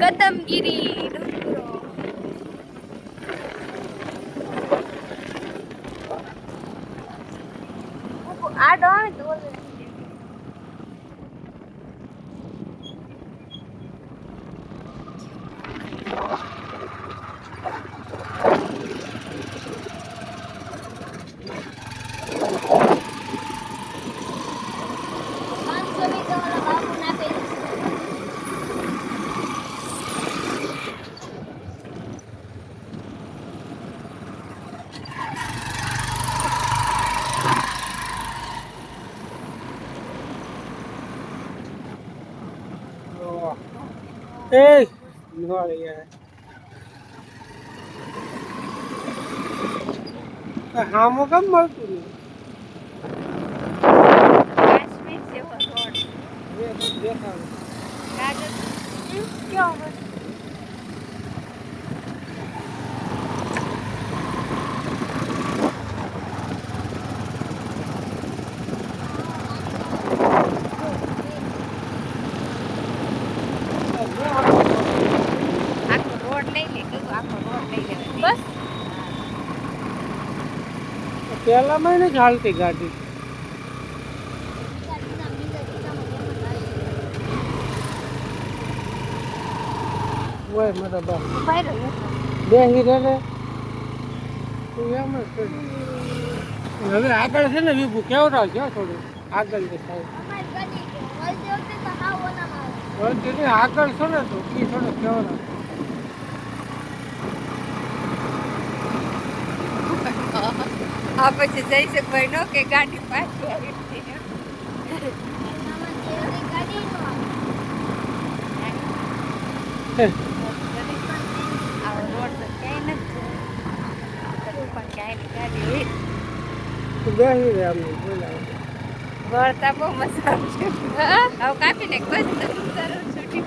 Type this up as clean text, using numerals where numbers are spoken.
કદમગીરી ડુંગરો આ ડોણ તો Ê, ngồi đây à. Hàm một cắm mất rồi. Kashmir જેવો રોડ દેખાવ ગાજર કેવો મસ્ત આખો રોડ લઈ લે કીધું આખો રોડ લઈ લે બસ પેલા મહિને જ હાલતી ગાડી ઓય મારા બાપ ઉભા રહ્યો બેહી રહે ને તું એમ જ કર હવે આગળ છે ને વિભુ કેવડાવ છે થોડું આગળ દેખાય વળતી આગળ છે ને તો એ થોડો કેવડાવ આ પછી જઈ શકવાય નો કે ગાડી પાછી આવી આવો રોડ તો ક્યાંય નથી પણ ક્યાંય ગાડી બેહી રહે આમ બોલાવ વળતા બહુ મજા આવશે હવે કાપીને બસ છૂટી